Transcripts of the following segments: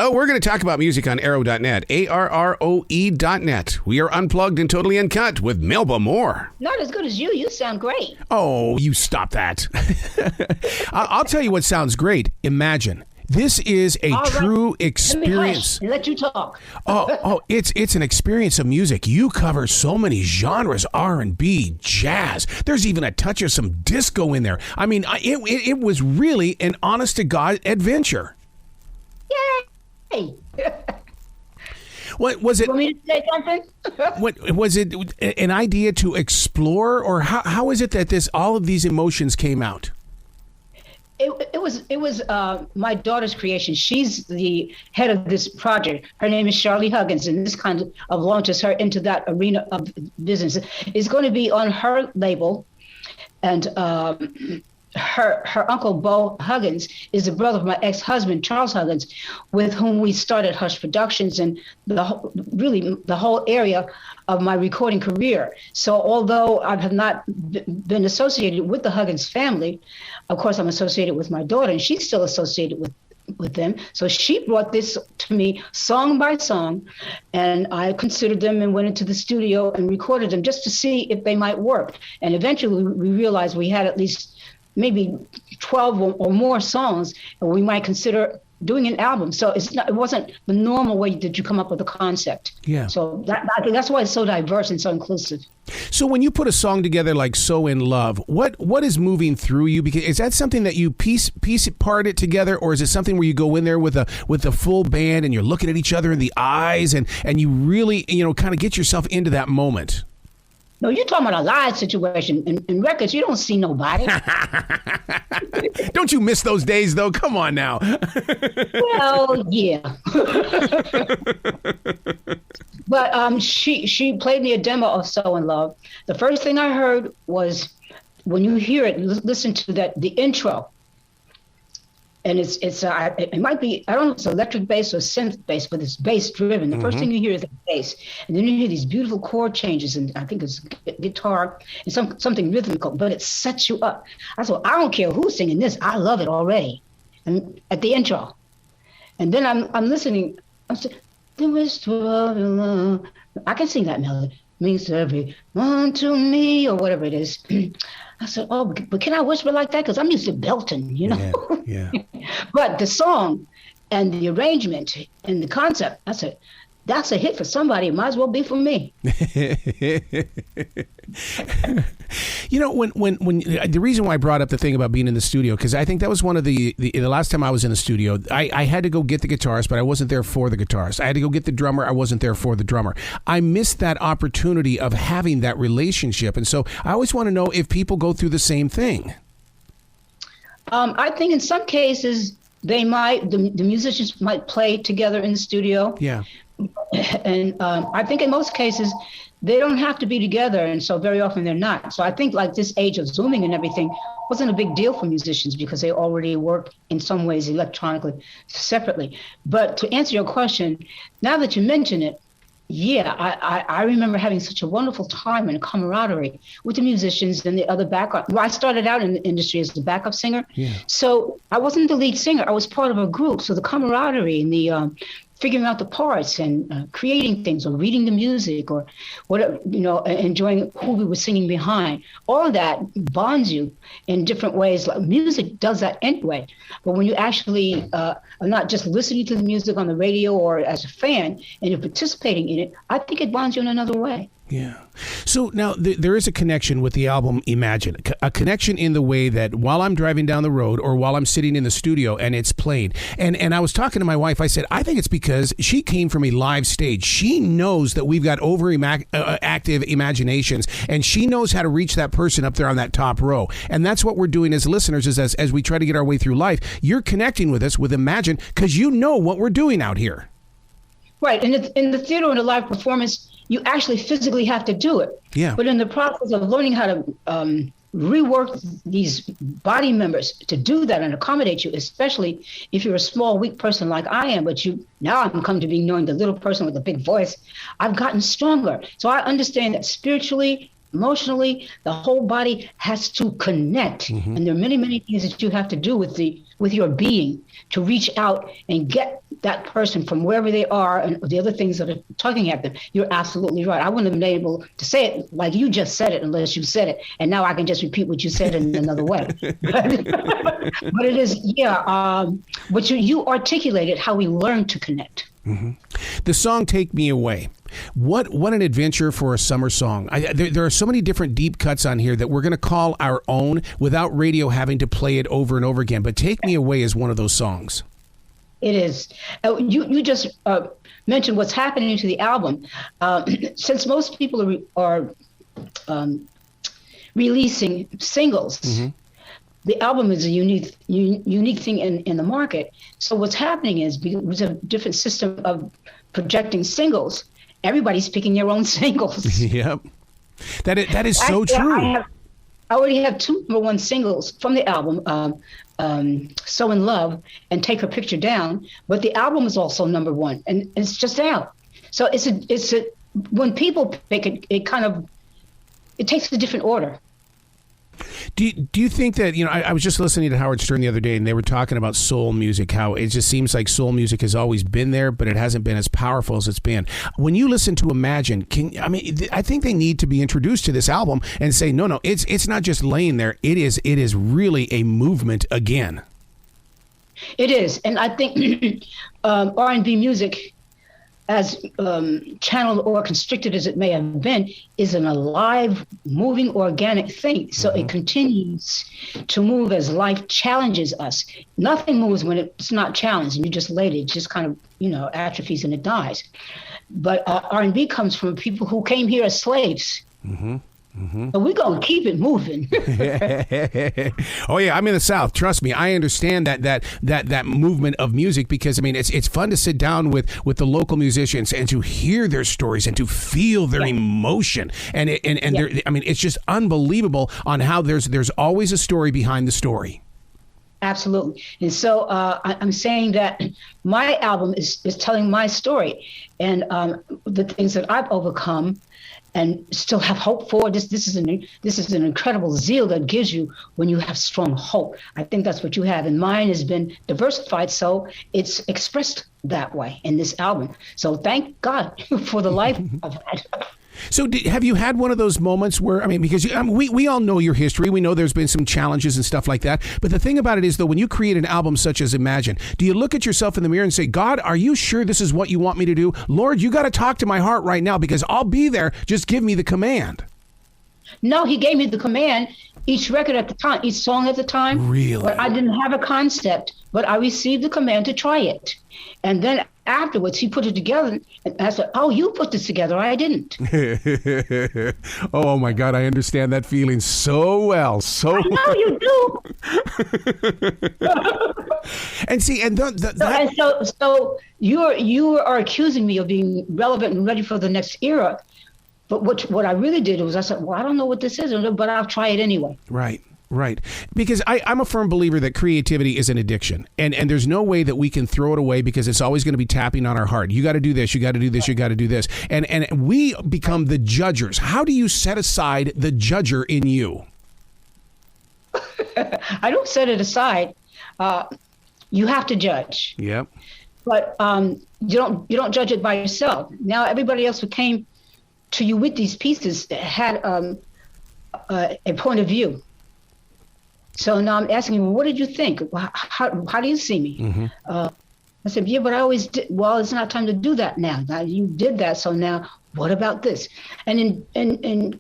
Oh, we're going to talk about music on Arrow.net, ARROE.net. We are unplugged and totally uncut with Melba Moore. Not as good as you. You sound great. Oh, you stop that. I'll tell you what sounds great. Imagine. This is a true experience. Let you talk. It's an experience of music. You cover so many genres: R&B, jazz. There's even a touch of some disco in there. I mean, it was really an honest-to-God adventure. Yay! What was it? Want me to say something? What was it? An idea to explore, or how is it that all of these emotions came out? It was my daughter's creation. She's the head of this project. Her name is Charlie Huggins, and this kind of launches her into that arena of business. It's going to be on her label, and her uncle Bo Huggins is the brother of my ex-husband Charles Huggins, with whom we started Hush Productions and the whole area of my recording career. So although I have not been associated with the Huggins family, of course I'm associated with my daughter, and she's still associated with them. So she brought this to me song by song, and I considered them and went into the studio and recorded them just to see if they might work. And eventually we realized we had at least maybe 12 or more songs, and we might consider doing an album. So it wasn't the normal way that you come up with a concept. Yeah. So I think that's why it's so diverse and so inclusive. So when you put a song together like So in Love, what is moving through you? Because is that something that you piece part it together, or is it something where you go in there with a full band and you're looking at each other in the eyes and you really, kind of get yourself into that moment? No, you're talking about a live situation. In records, you don't see nobody. Don't you miss those days, though? Come on now. Well, yeah. But she played me a demo of So in Love. The first thing I heard was, when you hear it, listen to the intro. And it might be, I don't know if it's electric bass or synth bass, but it's bass driven. The first thing you hear is the bass. And then you hear these beautiful chord changes, and I think it's guitar and something rhythmical, but it sets you up. I said, I don't care who's singing this. I love it already. And at the intro. And then I'm listening. I said, the whisper of your love. I can sing that melody. Means everyone to me, or whatever it is. I said, oh, but can I whisper like that? Because I'm used to belting, Yeah. But the song and the arrangement and the concept, I said, that's a hit for somebody. It might as well be for me. When the reason why I brought up the thing about being in the studio, because I think that was one of the last time I was in the studio, I had to go get the guitarist, but I wasn't there for the guitarist. I had to go get the drummer. I wasn't there for the drummer. I missed that opportunity of having that relationship. And so I always want to know if people go through the same thing. I think in some cases the musicians might play together in the studio. Yeah. And I think in most cases, they don't have to be together. And so very often they're not. So I think like this age of Zooming and everything wasn't a big deal for musicians because they already work in some ways electronically separately. But to answer your question, now that you mention it, yeah, I remember having such a wonderful time and camaraderie with the musicians and the other backup. Well, I started out in the industry as the backup singer. Yeah. So I wasn't the lead singer. I was part of a group. So the camaraderie and the figuring out the parts and creating things or reading the music or whatever, enjoying who we were singing behind. All of that bonds you in different ways. Like music does that anyway. But when you actually are not just listening to the music on the radio or as a fan and you're participating in it, I think it bonds you in another way. Yeah. So now there is a connection with the album Imagine, a connection in the way that while I'm driving down the road or while I'm sitting in the studio and it's played, and I was talking to my wife, I said, I think it's because she came from a live stage. She knows that we've got active imaginations, and she knows how to reach that person up there on that top row. And that's what we're doing as listeners is as we try to get our way through life, you're connecting with us with Imagine because you know what we're doing out here. Right. And in the theater and the live performance, you actually physically have to do it. Yeah. But in the process of learning how to rework these body members to do that and accommodate you, especially if you're a small, weak person like I am, but now I'm come to be knowing the little person with the big voice, I've gotten stronger. So I understand that spiritually emotionally, the whole body has to connect. And there are many, many things that you have to do with your being to reach out and get that person from wherever they are and the other things that are tugging at them. You're absolutely right. I wouldn't have been able to say it like you just said it unless you said it. And now I can just repeat what you said in another way. But it is, but you articulated how we learn to connect. The song "Take Me Away." What an adventure for a summer song. There are so many different deep cuts on here that we're going to call our own without radio having to play it over and over again. But "Take Me Away" is one of those songs. It is. You just mentioned what's happening to the album. Since most people are releasing singles, the album is a unique thing in the market. So what's happening is because of a different system of projecting singles, everybody's picking their own singles. Yep. That is so true. I already have 2 #1 singles from the album, So in Love and Take Her Picture Down, but the album is also #1 and it's just out. So it's a when people pick it, it takes a different order. Do you think that, I was just listening to Howard Stern the other day and they were talking about soul music, how it just seems like soul music has always been there, but it hasn't been as powerful as it's been. When you listen to Imagine, I think they need to be introduced to this album and say, no, it's not just laying there. It is really a movement again. It is. And I think R&B music, as channeled or constricted as it may have been, is an alive, moving, organic thing. So it continues to move as life challenges us. Nothing moves when it's not challenged and you just let it just kind of, atrophies and it dies. But R&B comes from people who came here as slaves. But we're going to keep it moving. Oh, yeah. I'm in the South. Trust me. I understand that movement of music because, it's fun to sit down with the local musicians and to hear their stories and to feel their emotion. And it's just unbelievable on how there's always a story behind the story. Absolutely. And so I'm saying that my album is telling my story and the things that I've overcome and still have hope for. This is an incredible zeal that gives you when you have strong hope. I think that's what you have. And mine has been diversified, so it's expressed that way in this album. So thank God for the life I've had. So have you had one of those moments where, because we all know your history. We know there's been some challenges and stuff like that. But the thing about it is, though, when you create an album such as Imagine, do you look at yourself in the mirror and say, God, are you sure this is what you want me to do? Lord, you got to talk to my heart right now because I'll be there. Just give me the command. No, he gave me the command each record at the time, each song at the time. Really? But I didn't have a concept, but I received the command to try it. And then afterwards, he put it together, and I said, oh, you put this together. I didn't. Oh, my God. I understand that feeling so well. I know you do. And see, so you are accusing me of being relevant and ready for the next era. But what I really did was I said, well, I don't know what this is, but I'll try it anyway. Right. Because I'm a firm believer that creativity is an addiction. And there's no way that we can throw it away because it's always going to be tapping on our heart. You got to do this. You got to do this. You got to do this. And we become the judgers. How do you set aside the judger in you? I don't set it aside. You have to judge. Yep. But you don't judge it by yourself. Now, everybody else who came to you with these pieces had a point of view. So now I'm asking him, what did you think? How do you see me? I said, yeah, but I always did. Well, it's not time to do that now. Now you did that. So now what about this? And in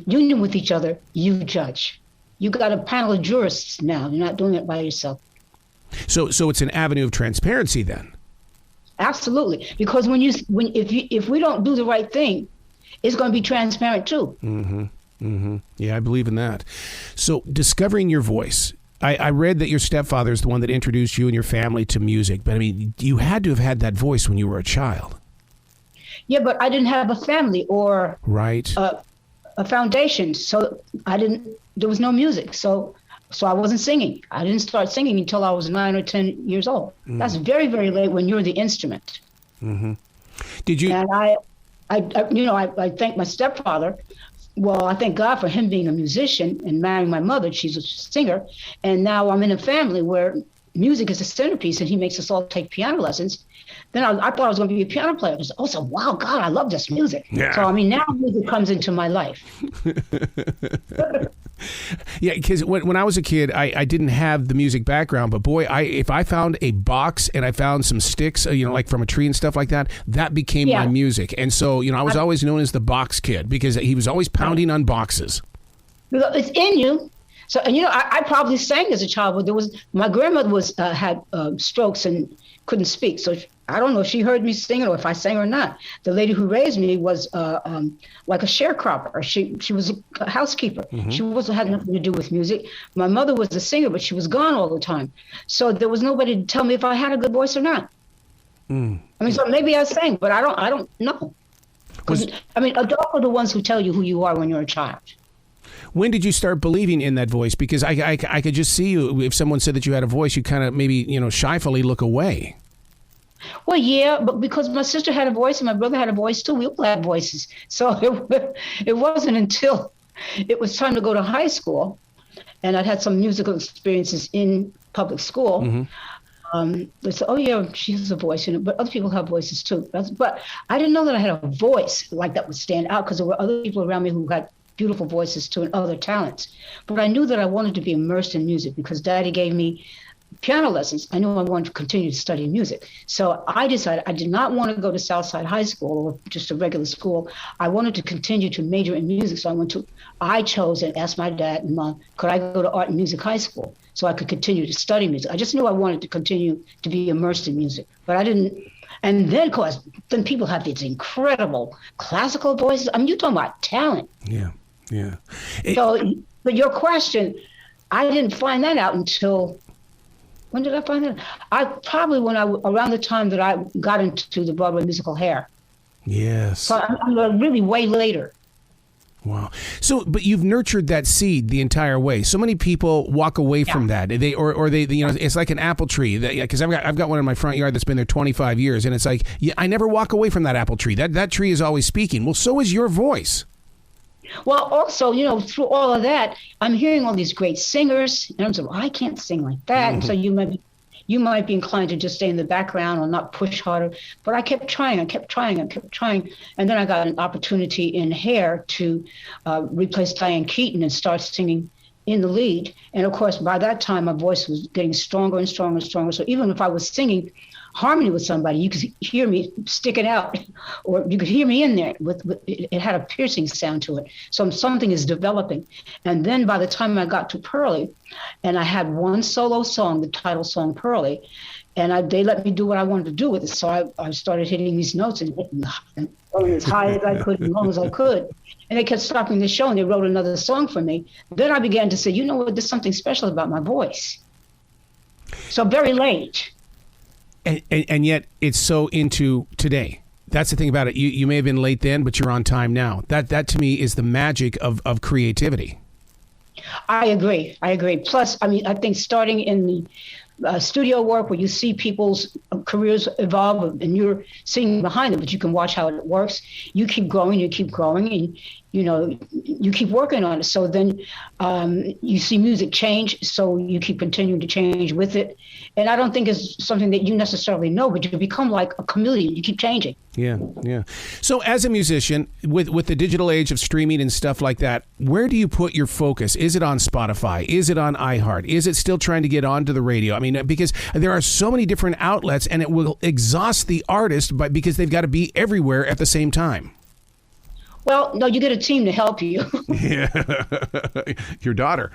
union with each other, you judge. You got a panel of jurists now. You're not doing it by yourself. So it's an avenue of transparency then. Absolutely. Because if we don't do the right thing, it's going to be transparent too. Yeah, I believe in that. So discovering your voice. I read that your stepfather is the one that introduced you and your family to music. But you had to have had that voice when you were a child. Yeah, but I didn't have a family or a foundation. So there was no music. So I wasn't singing. I didn't start singing until I was 9 or 10 years old. That's very, very late when you're the instrument. Did you? And I thank my stepfather Well, I thank God for him being a musician and marrying my mother. She's a singer. And now I'm in a family where music is a centerpiece, and he makes us all take piano lessons. Then I thought I was going to be a piano player. So, wow, God, I love this music. Yeah. So, I mean, now music comes into my life. Yeah, because when I was a kid, I didn't have the music background, but boy, if I found a box and I found some sticks, like from a tree and stuff like that, that became my music. And so, I was always known as the box kid because he was always pounding on boxes. It's in you. So, and I probably sang as a child, but my grandmother had strokes and couldn't speak. So I don't know if she heard me singing or if I sang or not. The lady who raised me was like a sharecropper. She was a housekeeper. Mm-hmm. She had nothing to do with music. My mother was a singer, but she was gone all the time. So there was nobody to tell me if I had a good voice or not. I mean, so maybe I sang, but I don't know. Adults are the ones who tell you who you are when you're a child. When did you start believing in that voice? Because I could just see you. If someone said that you had a voice, you kind of maybe, shyfully look away. Well, yeah, but because my sister had a voice and my brother had a voice too, we all had voices. So it wasn't until it was time to go to high school, and I'd had some musical experiences in public school. Mm-hmm. They said, oh, yeah, she has a voice, but other people have voices too. But I didn't know that I had a voice like that would stand out, because there were other people around me who had beautiful voices too and other talents. But I knew that I wanted to be immersed in music because Daddy gave me piano lessons. I knew I wanted to continue to study music. So I decided I did not want to go to Southside High School or just a regular school. I wanted to continue to major in music. So I chose and asked my dad and mom, could I go to Art and Music High School so I could continue to study music? I just knew I wanted to continue to be immersed in music, but I didn't. And then, of course, then people have these incredible classical voices. I mean, you're talking about talent. Yeah. But your question, I didn't find that out until, when did I find that out? Around the time that I got into the Broadway musical Hair. Yes. So I'm really way later. Wow. So, but you've nurtured that seed the entire way. So many people walk away from that. They it's like an apple tree. Because I've got one in my front yard that's been there 25 years, and it's like I never walk away from that apple tree. That tree is always speaking. Well, so is your voice. Well, also, through all of that, I'm hearing all these great singers, and I'm saying, I can't sing like that. Mm-hmm. And so you might be inclined to just stay in the background or not push harder. But I kept trying. And then I got an opportunity in Hair to replace Diane Keaton and start singing in the lead. And of course, by that time, my voice was getting stronger and stronger and stronger. So even if I was singing harmony with somebody, you could hear me sticking out, or you could hear me in there. It had a piercing sound to it. So something is developing. And then by the time I got to Pearly, and I had one solo song, the title song Pearly, and they let me do what I wanted to do with it. So I started hitting these notes and going as high as I could, as long as I could. And they kept stopping the show, and they wrote another song for me. Then I began to say, you know what, there's something special about my voice. So very late. And yet it's so into today. That's the thing about it. You may have been late then, but you're on time now. That to me is the magic of creativity. I agree. Plus, I think starting in the studio work where you see people's careers evolve and you're seeing behind them, but you can watch how it works. You keep growing, and you keep working on it. So then you see music change, so you keep continuing to change with it. And I don't think it's something that you necessarily know, but you become like a chameleon. You keep changing. Yeah. So as a musician, with the digital age of streaming and stuff like that, where do you put your focus? Is it on Spotify? Is it on iHeart? Is it still trying to get onto the radio? I mean, because there are so many different outlets, and it will exhaust the artist because they've got to be everywhere at the same time. Well, no, you get a team to help you. Yeah. Your daughter.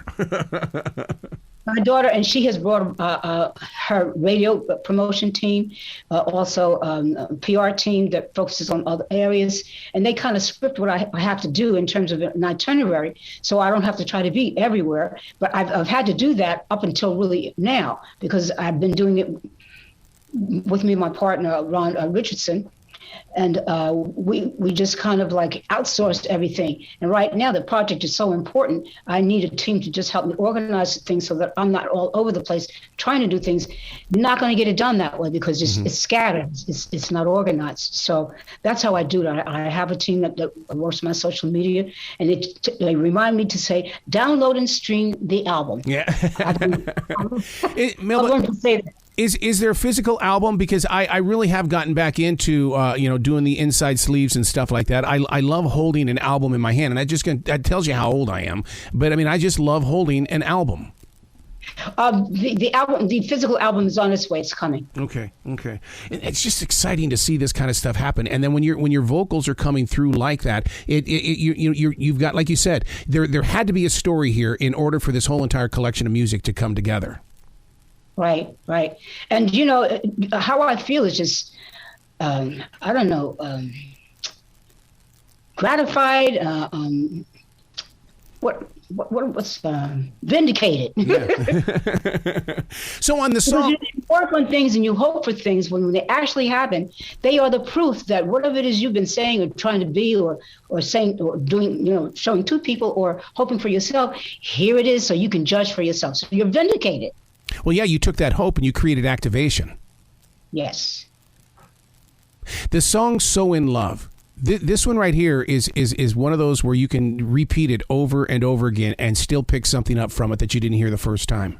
My daughter, and she has brought her radio promotion team, also a PR team that focuses on other areas, and they kind of script what I have to do in terms of an itinerary, so I don't have to try to be everywhere. But I've had to do that up until really now, because I've been doing it with me and my partner, Ron Richardson. and we just kind of like outsourced everything. And right now the project is so important. I need a team to just help me organize things so that I'm not all over the place trying to do things. Not going to get it done that way because it's scattered. It's not organized. So that's how I do it. I have a team that works my social media, and they remind me to say, download and stream the album. Yeah. Melba, I to say that. Is there a physical album? Because I really have gotten back into doing the inside sleeves and stuff like that. I love holding an album in my hand, and that tells you how old I am. But I mean, I just love holding an album. The physical album is on its way. It's coming. Okay. It's just exciting to see this kind of stuff happen. And then when your vocals are coming through like that, you've got, like you said, there had to be a story here in order for this whole entire collection of music to come together. Right. And, how I feel is just, I don't know, gratified, what's vindicated. Yeah. So on the song, you work on things and you hope for things when they actually happen. They are the proof that whatever it is you've been saying or trying to be or saying or doing, showing to people or hoping for yourself, here it is, so you can judge for yourself. So you're vindicated. Well, yeah, you took that hope and you created activation. Yes. The song "So in Love." This one right here is one of those where you can repeat it over and over again and still pick something up from it that you didn't hear the first time.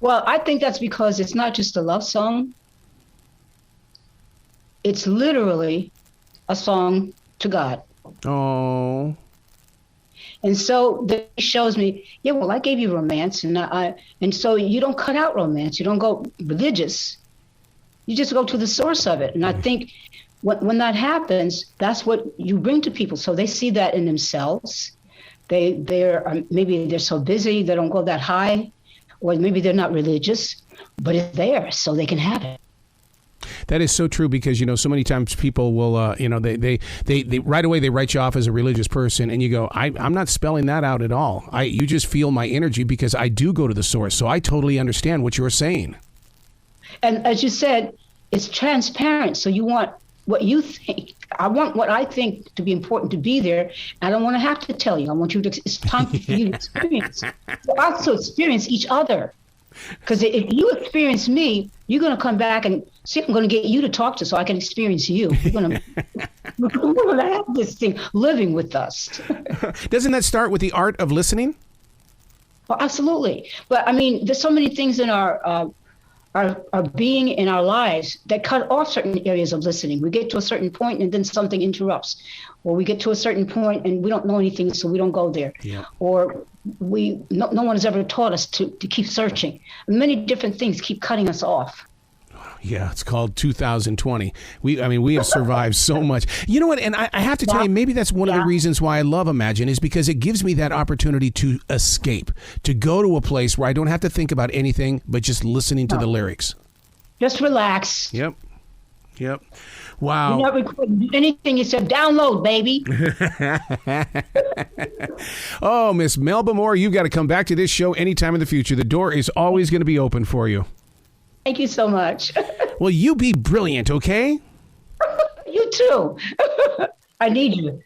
Well, I think that's because it's not just a love song. It's literally a song to God. Oh. And so that shows me, yeah, well, I gave you romance, and so you don't cut out romance. You don't go religious. You just go to the source of it. And I think when that happens, that's what you bring to people. So they see that in themselves. Maybe they're so busy they don't go that high, or maybe they're not religious, but it's there, so they can have it. That is so true because, so many times people will, they right away they write you off as a religious person, and you go, I'm not spelling that out at all. You just feel my energy because I do go to the source. So I totally understand what you're saying. And as you said, it's transparent. So you want what you think. I want what I think to be important to be there. I don't want to have to tell you. I want you to, it's time for you to experience. So also experience each other. Because if you experience me, you're going to come back and see, I'm going to get you to talk to so I can experience you. We're going to have this thing living with us. Doesn't that start with the art of listening? Well, absolutely. But I mean, there's so many things in our being in our lives that cut off certain areas of listening. We get to a certain point and then something interrupts. Or we get to a certain point and we don't know anything, so we don't go there. Yeah. Or no one has ever taught us to keep searching. Many different things keep cutting us off. Yeah, it's called 2020. We have survived so much. You know what? And I have to tell you, maybe that's one of the reasons why I love Imagine is because it gives me that opportunity to escape, to go to a place where I don't have to think about anything but just listening to the lyrics. Just relax. Yep. Wow. You're not recording anything except download, baby. Oh, Miss Melba Moore, you've got to come back to this show anytime in the future. The door is always going to be open for you. Thank you so much. Well, you be brilliant, okay? You too. I need you.